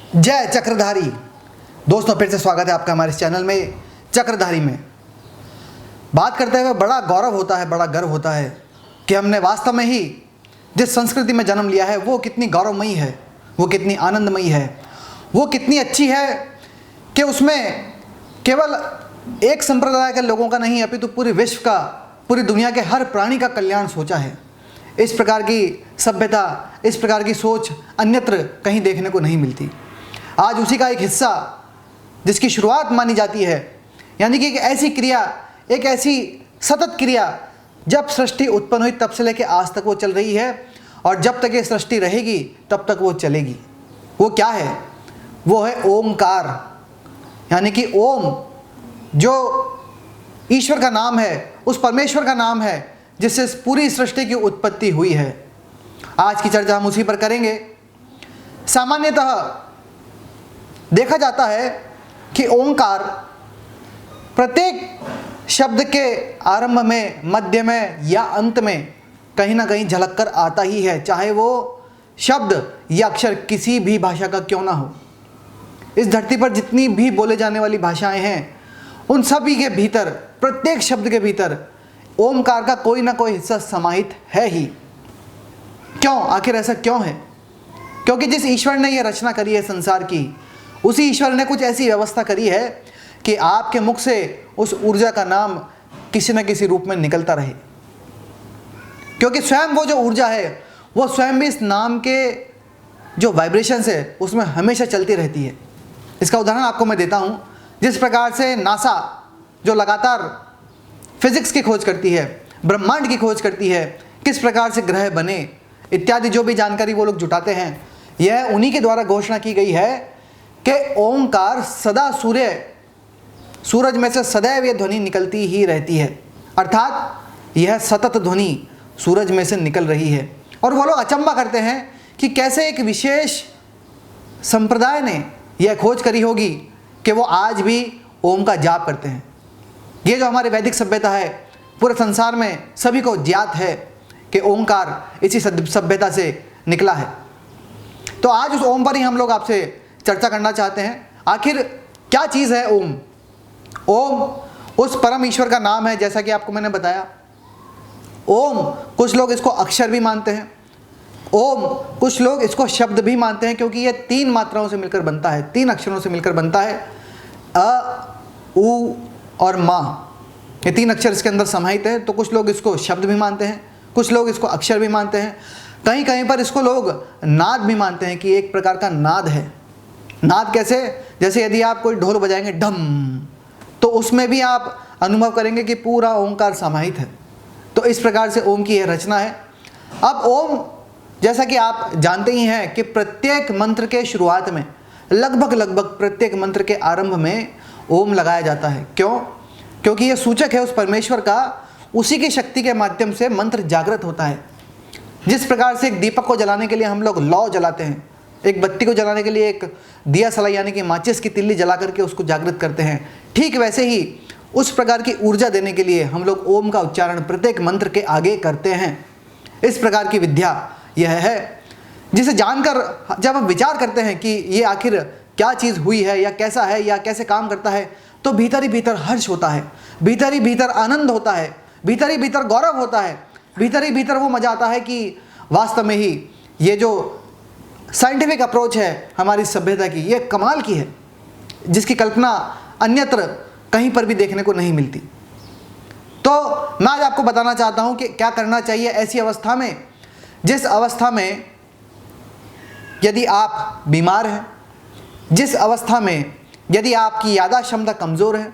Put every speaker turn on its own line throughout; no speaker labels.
जय चक्रधारी। दोस्तों फिर से स्वागत है आपका हमारे इस चैनल में चक्रधारी में। बात करते हुए बड़ा गौरव होता है, बड़ा गर्व होता है कि हमने वास्तव में ही जिस संस्कृति में जन्म लिया है वो कितनी गौरवमयी है, वो कितनी आनंदमयी है, वो कितनी अच्छी है कि उसमें केवल एक संप्रदाय के लोगों का नहीं अपितु पूरे विश्व का, पूरी दुनिया के हर प्राणी का कल्याण सोचा है। इस प्रकार की सभ्यता, इस प्रकार की सोच अन्यत्र कहीं देखने को नहीं मिलती। आज उसी का एक हिस्सा जिसकी शुरुआत मानी जाती है, यानी कि एक ऐसी क्रिया, एक ऐसी सतत क्रिया जब सृष्टि उत्पन्न हुई तब से लेकर आज तक वो चल रही है और जब तक ये सृष्टि रहेगी तब तक वो चलेगी। वो क्या है? वो है ओमकार, यानी कि ओम जो ईश्वर का नाम है, उस परमेश्वर का नाम है जिससे इस पूरी सृष्टि की उत्पत्ति हुई है। आज की चर्चा हम उसी पर करेंगे। सामान्यतः देखा जाता है कि ओंकार प्रत्येक शब्द के आरंभ में, मध्य में या अंत में कहीं ना कहीं झलक कर आता ही है, चाहे वो शब्द या अक्षर किसी भी भाषा का क्यों ना हो। इस धरती पर जितनी भी बोले जाने वाली भाषाएं हैं उन सभी के भीतर, प्रत्येक शब्द के भीतर ओमकार का कोई ना कोई हिस्सा समाहित है ही। क्यों? आखिर ऐसा क्यों है? क्योंकि जिस ईश्वर ने यह रचना करी है संसार की, उसी ईश्वर ने कुछ ऐसी व्यवस्था करी है कि आपके मुख से उस ऊर्जा का नाम किसी न किसी रूप में निकलता रहे। क्योंकि स्वयं वो जो ऊर्जा है वो स्वयं भी इस नाम के जो वाइब्रेशंस है उसमें हमेशा चलती रहती है। इसका उदाहरण आपको मैं देता हूँ। जिस प्रकार से नासा जो लगातार फिजिक्स की खोज करती है, ब्रह्मांड की खोज करती है, किस प्रकार से ग्रह बने इत्यादि जो भी जानकारी वो लोग जुटाते हैं, यह उन्हीं के द्वारा घोषणा की गई है कि ओंकार सदा सूरज में से सदैव यह ध्वनि निकलती ही रहती है। अर्थात यह सतत ध्वनि सूरज में से निकल रही है। और वो लोग अचंभा करते हैं कि कैसे एक विशेष संप्रदाय ने यह खोज करी होगी कि वो आज भी ओम का जाप करते हैं। ये जो हमारी वैदिक सभ्यता है, पूरे संसार में सभी को ज्ञात है कि ओंकार इसी सभ्यता से निकला है। तो आज उस ओम पर ही हम लोग आपसे चर्चा करना चाहते हैं। आखिर क्या चीज़ है ओम? ओम उस परम ईश्वर का नाम है, जैसा कि आपको मैंने बताया। ओम कुछ लोग इसको अक्षर भी मानते हैं, ओम कुछ लोग इसको शब्द भी मानते हैं, क्योंकि यह 3 मात्राओं से मिलकर बनता है, 3 अक्षरों से मिलकर बनता है। अ, उ और मा, ये 3 अक्षर इसके अंदर समाहित है। तो कुछ लोग इसको शब्द भी मानते हैं, कुछ लोग इसको अक्षर भी मानते हैं, कहीं कहीं पर इसको लोग नाद भी मानते हैं कि एक प्रकार का नाद है। नाद कैसे? जैसे यदि आप कोई ढोल बजाएंगे ढम, तो उसमें भी आप अनुभव करेंगे कि पूरा ओंकार समाहित है। तो इस प्रकार से ओम की यह रचना है। अब ओम, जैसा कि आप जानते ही हैं कि प्रत्येक मंत्र के शुरुआत में, लगभग प्रत्येक मंत्र के आरंभ में ओम लगाया जाता है। क्यों? क्योंकि यह सूचक है उस परमेश्वर का, उसी की शक्ति के माध्यम से मंत्र जागृत होता है। जिस प्रकार से एक दीपक को जलाने के लिए हम लोग लौ जलाते हैं, एक बत्ती को जलाने के लिए एक दिया सलाई यानी कि माचिस की तिल्ली जला करके उसको जागृत करते हैं, ठीक वैसे ही उस प्रकार की ऊर्जा देने के लिए हम लोग ओम का उच्चारण प्रत्येक मंत्र के आगे करते हैं। इस प्रकार की विद्या यह है, जिसे जानकर जब हम विचार करते हैं कि ये आखिर क्या चीज़ हुई है या कैसा है या कैसे काम करता है, तो भीतर ही भीतर हर्ष होता है, भीतर ही भीतर आनंद होता है, भीतर ही भीतर गौरव होता है, भीतर ही भीतर वो मजा आता है कि वास्तव में ही ये जो साइंटिफिक अप्रोच है हमारी सभ्यता की, ये कमाल की है, जिसकी कल्पना अन्यत्र कहीं पर भी देखने को नहीं मिलती। तो मैं आज आपको बताना चाहता हूं कि क्या करना चाहिए ऐसी अवस्था में, जिस अवस्था में यदि आप बीमार हैं, जिस अवस्था में यदि आपकी याददाश्त क्षमता कमज़ोर है,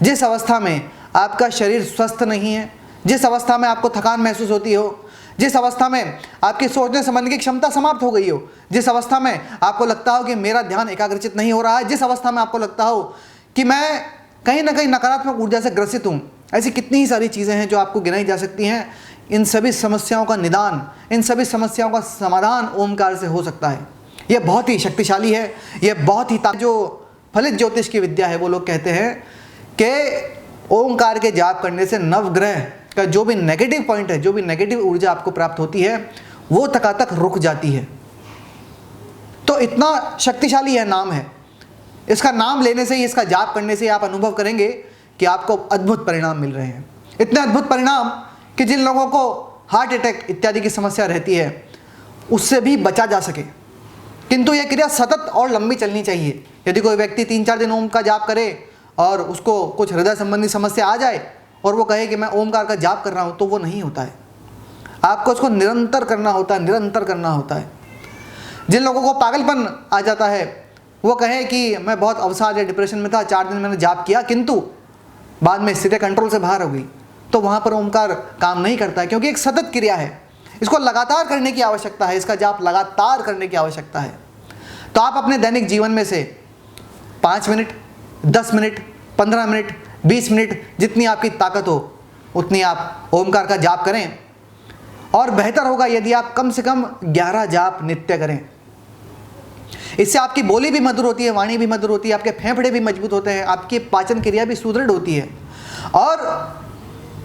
जिस अवस्था में आपका शरीर स्वस्थ नहीं है, जिस अवस्था में आपको थकान महसूस होती हो, जिस अवस्था में आपकी सोचने समझने की क्षमता समाप्त हो गई हो, जिस अवस्था में आपको लगता हो कि मेरा ध्यान एकाग्रचित नहीं हो रहा है, जिस अवस्था में आपको लगता हो कि मैं कहीं ना कहीं नकारात्मक ऊर्जा से ग्रसित हूँ, ऐसी कितनी ही सारी चीज़ें हैं जो आपको गिनाई जा सकती हैं। इन सभी समस्याओं का निदान, इन सभी समस्याओं का समाधान ओमकार से हो सकता है। यह बहुत ही शक्तिशाली है, यह बहुत ही जो फलित ज्योतिष की विद्या है, वो लोग कहते हैं कि ओंकार के जाप करने से नवग्रह का जो भी नेगेटिव पॉइंट है, जो भी नेगेटिव ऊर्जा आपको प्राप्त होती है, वो तक रुक जाती है। तो इतना शक्तिशाली यह नाम है। इसका नाम लेने से ही, इसका जाप करने से आप अनुभव करेंगे कि आपको अद्भुत परिणाम मिल रहे हैं। इतने अद्भुत परिणाम कि जिन लोगों को हार्ट अटैक इत्यादि की समस्या रहती है उससे भी बचा जा सके। किंतु यह क्रिया सतत और लंबी चलनी चाहिए। यदि कोई व्यक्ति 3-4 दिन ओम का जाप करे और उसको कुछ हृदय संबंधी समस्या आ जाए और वो कहे कि मैं ओमकार का जाप कर रहा हूँ, तो वो नहीं होता है। आपको उसको निरंतर करना होता है, निरंतर करना होता है। जिन लोगों को पागलपन आ जाता है वो कहे कि मैं बहुत अवसाद या डिप्रेशन में था, 4 दिन मैंने जाप किया किंतु बाद में स्थिति कंट्रोल से बाहर हो गई, तो वहाँ पर ओमकार काम नहीं करता है, क्योंकि एक सतत क्रिया है। इसको लगातार करने की आवश्यकता है, इसका जाप लगातार करने की आवश्यकता है। तो आप अपने दैनिक जीवन में से 5 मिनट, 10 मिनट, 15 मिनट, 20 मिनट, जितनी आपकी ताकत हो उतनी आप ओमकार का जाप करें। और बेहतर होगा यदि आप कम से कम 11 जाप नित्य करें। इससे आपकी बोली भी मधुर होती है, वाणी भी मधुर होती है, आपके फेफड़े भी मजबूत होते हैं, आपकी पाचन क्रिया भी सुदृढ़ होती है। और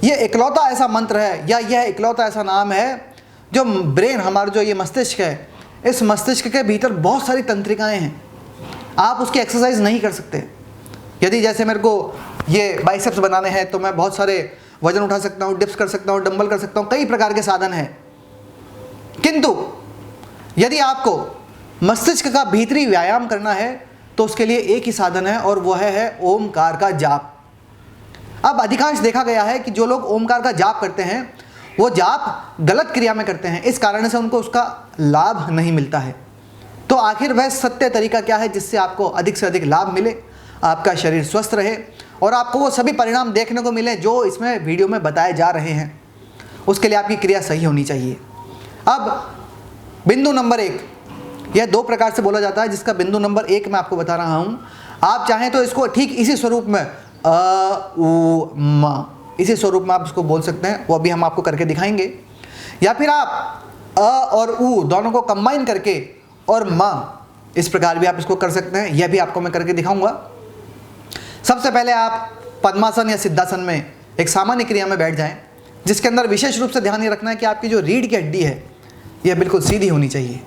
ये इकलौता ऐसा मंत्र है या यह इकलौता ऐसा नाम है जो ब्रेन, हमारा जो ये मस्तिष्क है, इस मस्तिष्क के भीतर बहुत सारी तंत्रिकाएं हैं। आप उसकी एक्सरसाइज नहीं कर सकते। यदि जैसे मेरे को ये बाइसेप्स बनाने हैं तो मैं बहुत सारे वजन उठा सकता हूँ, डिप्स कर सकता हूँ, डंबल कर सकता हूँ, कई प्रकार के साधन हैं। किंतु यदि आपको मस्तिष्क का भीतरी व्यायाम करना है तो उसके लिए एक ही साधन है और वह है ओमकार का जाप। अब अधिकांश देखा गया है कि जो लोग ओमकार का जाप करते हैं वो जाप गलत क्रिया में करते हैं, इस कारण से उनको उसका लाभ नहीं मिलता है। तो आखिर वह सत्य तरीका क्या है जिससे आपको अधिक से अधिक लाभ मिले, आपका शरीर स्वस्थ रहे और आपको वो सभी परिणाम देखने को मिले जो इसमें वीडियो में बताए जा रहे हैं? उसके लिए आपकी क्रिया सही होनी चाहिए। अब बिंदु नंबर 1, यह 2 प्रकार से बोला जाता है, जिसका बिंदु नंबर 1 मैं आपको बता रहा हूँ। आप चाहें तो इसको ठीक इसी स्वरूप में अ उ म, इसी स्वरूप में आप इसको बोल सकते हैं, वो अभी हम आपको करके दिखाएंगे। या फिर आप अ और उ दोनों को कंबाइन करके और म, इस प्रकार भी आप इसको कर सकते हैं, यह भी आपको मैं करके दिखाऊंगा। सबसे पहले आप पद्मासन या सिद्धासन में एक सामान्य क्रिया में बैठ जाएं, जिसके अंदर विशेष रूप से ध्यान ये रखना है कि आपकी जो रीढ़ की हड्डी है यह बिल्कुल सीधी होनी चाहिए।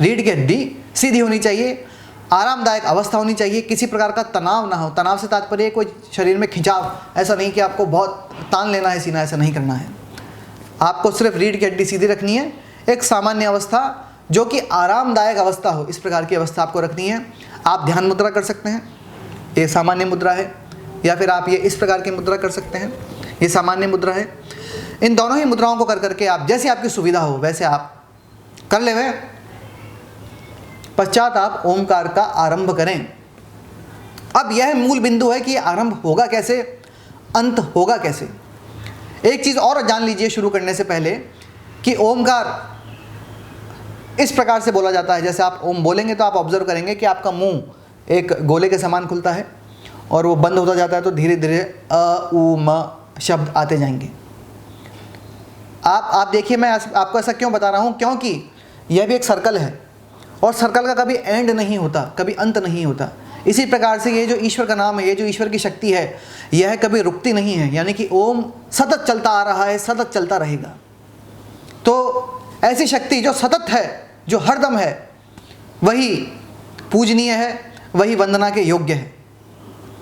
रीढ़ की हड्डी सीधी होनी चाहिए, आरामदायक अवस्था होनी चाहिए, किसी प्रकार का तनाव ना हो। तनाव से तात्पर्य कोई शरीर में खिंचाव, ऐसा नहीं कि आपको बहुत तान लेना है सीना, ऐसा नहीं करना है। आपको सिर्फ रीढ़ की हड्डी सीधी रखनी है, एक सामान्य अवस्था जो कि आरामदायक अवस्था हो, इस प्रकार की अवस्था आपको रखनी है। आप ध्यान मुद्रा कर सकते हैं, ये सामान्य मुद्रा है, या फिर आप ये इस प्रकार की मुद्रा कर सकते हैं, ये सामान्य मुद्रा है। इन दोनों ही मुद्राओं को कर करके आप जैसे आपकी सुविधा हो वैसे आप कर लेवे। पश्चात आप ओमकार का आरंभ करें। अब यह मूल बिंदु है कि आरंभ होगा कैसे, अंत होगा कैसे। एक चीज़ और जान लीजिए शुरू करने से पहले कि ओमकार इस प्रकार से बोला जाता है। जैसे आप ओम बोलेंगे तो आप ऑब्जर्व करेंगे कि आपका मुंह एक गोले के समान खुलता है और वो बंद होता जाता है, तो धीरे धीरे अ उ म शब्द आते जाएंगे। आप देखिए, मैं आपको ऐसा क्यों बता रहा हूँ, क्योंकि यह भी एक सर्कल है और सर्कल का कभी एंड नहीं होता, कभी अंत नहीं होता। इसी प्रकार से ये जो ईश्वर का नाम है, ये जो ईश्वर की शक्ति है, यह कभी रुकती नहीं है, यानी कि ओम सतत चलता आ रहा है, सतत चलता रहेगा। तो ऐसी शक्ति जो सतत है, जो हरदम है, वही पूजनीय है, वही वंदना के योग्य है।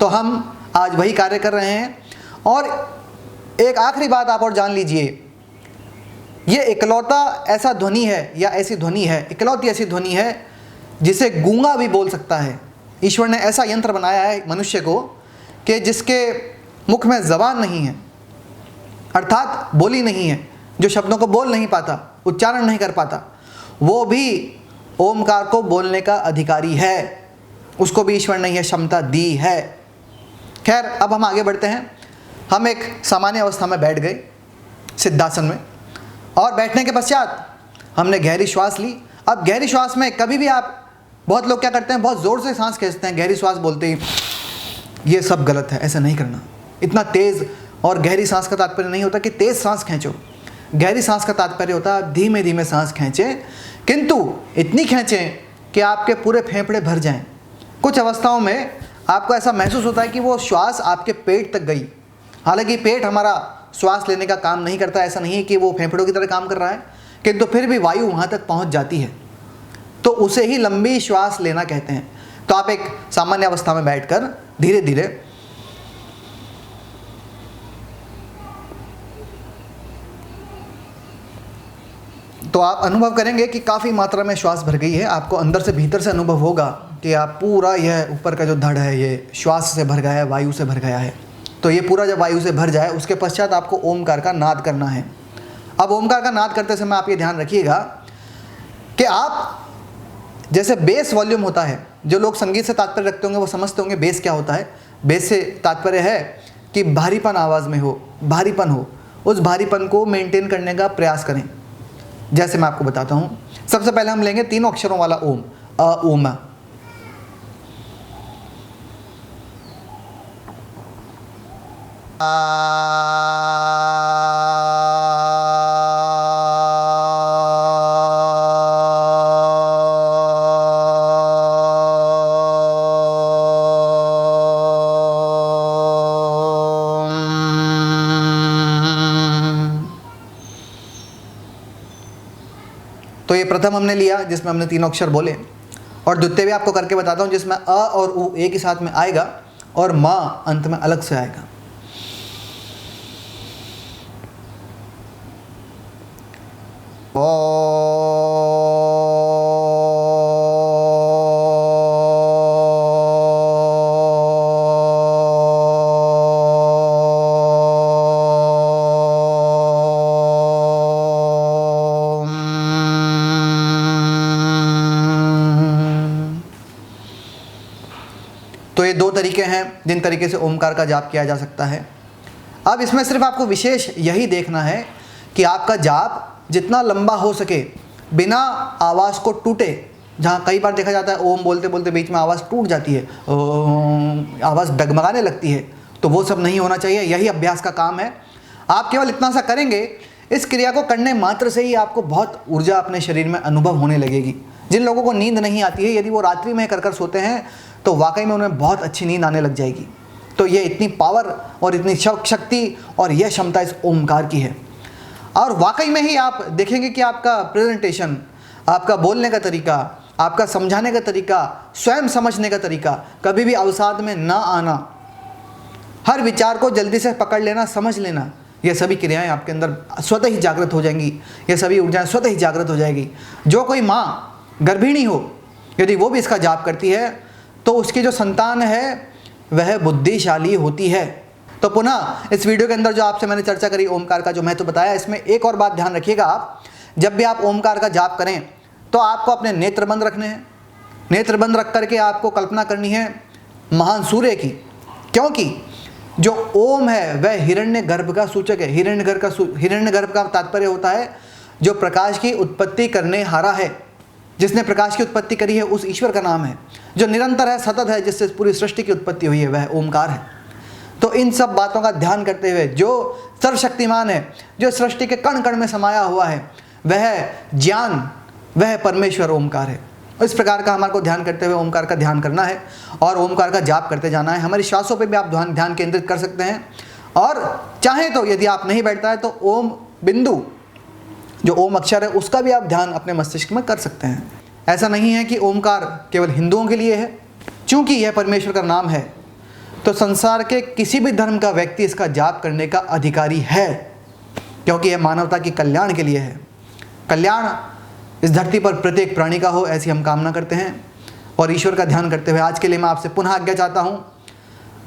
तो हम आज वही कार्य कर रहे हैं। और एक आखिरी बात आप और जान लीजिए, ये इकलौता ऐसा ध्वनि है या ऐसी ध्वनि है, इकलौती ऐसी ध्वनि है जिसे गूंगा भी बोल सकता है। ईश्वर ने ऐसा यंत्र बनाया है मनुष्य को कि जिसके मुख में ज़बान नहीं है, अर्थात बोली नहीं है, जो शब्दों को बोल नहीं पाता, उच्चारण नहीं कर पाता, वो भी ओमकार को बोलने का अधिकारी है। उसको भी ईश्वर ने यह क्षमता दी है। खैर, अब हम आगे बढ़ते हैं। हम एक सामान्य अवस्था में बैठ गए सिद्धासन में, और बैठने के पश्चात हमने गहरी श्वास ली। अब गहरी श्वास में कभी भी आप, बहुत लोग क्या करते हैं, बहुत ज़ोर से सांस खींचते हैं गहरी श्वास बोलते ही, ये सब गलत है, ऐसा नहीं करना। इतना तेज़ और गहरी सांस का तात्पर्य नहीं होता कि तेज़ सांस खींचो। गहरी सांस का तात्पर्य होता है धीमे धीमे सांस खींचें, किंतु इतनी खींचें कि आपके पूरे फेफड़े भर जाएं। कुछ अवस्थाओं में आपको ऐसा महसूस होता है कि वो श्वास आपके पेट तक गई। हालांकि पेट हमारा श्वास लेने का काम नहीं करता, ऐसा नहीं है कि वो फेफड़ों की तरह काम कर रहा है, किंतु फिर भी वायु वहाँ तक पहुँच जाती है। तो उसे ही लंबी श्वास लेना कहते हैं। तो आप एक सामान्य अवस्था में बैठकर धीरे धीरे तो आप अनुभव करेंगे कि काफ़ी मात्रा में श्वास भर गई है। आपको अंदर से भीतर से अनुभव होगा कि आप पूरा यह ऊपर का जो धड़ है ये श्वास से भर गया है, वायु से भर गया है। तो ये पूरा जब वायु से भर जाए उसके पश्चात आपको ओमकार का नाद करना है। अब ओमकार का नाद करते समय आप ये ध्यान रखिएगा कि आप जैसे बेस वॉल्यूम होता है, जो लोग संगीत से तात्पर्य रखते होंगे वो समझते होंगे बेस क्या होता है। बेस से तात्पर्य है कि भारीपन आवाज़ में हो, भारीपन हो, उस भारीपन को मेंटेन करने का प्रयास करें। जैसे मैं आपको बताता हूँ, सबसे पहले हम लेंगे तीनों अक्षरों वाला ओम, अ ओम। तो ये प्रथम हमने लिया जिसमें हमने तीनों अक्षर बोले, और द्वितीय भी आपको करके बताता हूँ जिसमें अ और उ एक ही साथ में आएगा और माँ अंत में अलग से आएगा। तो ये दो तरीके हैं जिन तरीके से ओमकार का जाप किया जा सकता है। अब इसमें सिर्फ आपको विशेष यही देखना है कि आपका जाप जितना लंबा हो सके बिना आवाज़ को टूटे। जहाँ कई बार देखा जाता है ओम बोलते बोलते बीच में आवाज़ टूट जाती है, आवाज़ डगमगाने लगती है, तो वो सब नहीं होना चाहिए। यही अभ्यास का काम है। आप केवल इतना सा करेंगे, इस क्रिया को करने मात्र से ही आपको बहुत ऊर्जा अपने शरीर में अनुभव होने लगेगी। जिन लोगों को नींद नहीं आती है, यदि वो रात्रि में कर सोते हैं तो वाकई में उन्हें बहुत अच्छी नींद आने लग जाएगी। तो ये इतनी पावर और इतनी शक्ति और यह क्षमता इस ओमकार की है। और वाकई में ही आप देखेंगे कि आपका प्रेजेंटेशन, आपका बोलने का तरीका, आपका समझाने का तरीका, स्वयं समझने का तरीका कभी भी अवसाद में ना आना, हर विचार को जल्दी से पकड़ लेना, समझ लेना, ये सभी क्रियाएं आपके अंदर स्वतः ही जागृत हो जाएंगी। ये सभी ऊर्जाएं स्वतः ही जागृत हो जाएगी। जो कोई माँ गर्भिणी हो, यदि वो भी इसका जाप करती है तो उसकी जो संतान है वह बुद्धिशाली होती है। तो पुनः इस वीडियो के अंदर जो आपसे मैंने चर्चा करी ओमकार का जो महत्व बताया, इसमें एक और बात ध्यान रखिएगा। आप जब भी आप ओमकार का जाप करें तो आपको अपने नेत्र बंद रखने हैं। नेत्र बंद रख करके आपको कल्पना करनी है महान सूर्य की, क्योंकि जो ओम है वह हिरण्यगर्भ का सूचक है। हिरण्यगर्भ का तात्पर्य होता है जो प्रकाश की उत्पत्ति करने हारा है। जिसने प्रकाश की उत्पत्ति करी है उस ईश्वर का नाम है। जो निरंतर है, सतत है, जिससे पूरी सृष्टि की उत्पत्ति हुई है, वह ओमकार है। तो इन सब बातों का ध्यान करते हुए जो सर्वशक्तिमान है, जो सृष्टि के कण कण में समाया हुआ है, वह ज्ञान, वह परमेश्वर ओमकार है। इस प्रकार का हमारे को ध्यान करते हुए ओमकार का ध्यान करना है और ओमकार का जाप करते जाना है। हमारी श्वासों पे भी आप ध्यान केंद्रित कर सकते हैं, और चाहें तो यदि आप नहीं बैठता है तो ओम बिंदु, जो ओम अक्षर है, उसका भी आप ध्यान अपने मस्तिष्क में कर सकते हैं। ऐसा नहीं है कि ओमकार केवल हिंदुओं के लिए है। चूँकि यह परमेश्वर का नाम है तो संसार के किसी भी धर्म का व्यक्ति इसका जाप करने का अधिकारी है, क्योंकि यह मानवता के कल्याण के लिए है। कल्याण इस धरती पर प्रत्येक प्राणी का हो, ऐसी हम कामना करते हैं। और ईश्वर का ध्यान करते हुए आज के लिए मैं आपसे पुनः आज्ञा चाहता हूँ।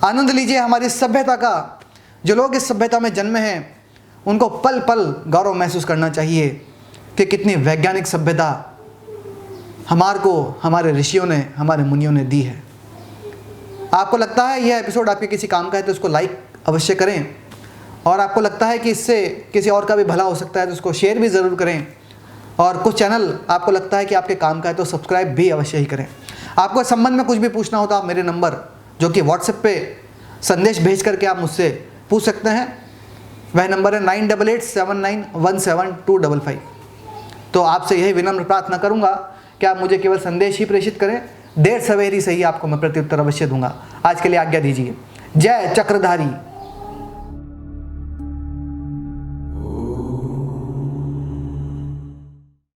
आनंद लीजिए हमारी सभ्यता का। जो लोग इस सभ्यता में जन्मे हैं उनको पल पल गौरव महसूस करना चाहिए कि कितनी वैज्ञानिक सभ्यता हमारे को हमारे ऋषियों ने, हमारे मुनियों ने दी है। आपको लगता है यह एपिसोड आपके किसी काम का है तो इसको लाइक अवश्य करें, और आपको लगता है कि इससे किसी और का भी भला हो सकता है तो उसको शेयर भी ज़रूर करें। और कुछ चैनल आपको लगता है कि आपके काम का है तो सब्सक्राइब भी अवश्य ही करें। आपको इस संबंध में कुछ भी पूछना हो तो आप मेरे नंबर, जो कि व्हाट्सएप पे संदेश भेज करके आप मुझसे पूछ सकते हैं। वह नंबर है 9887917255। तो आपसे यही विनम्र प्रार्थना करूंगा कि आप मुझे केवल संदेश ही प्रेषित करें। देर सवेर ही सही आपको मैं प्रत्युत्तर अवश्य दूंगा। आज के लिए आज्ञा दीजिए। जय चक्रधारी।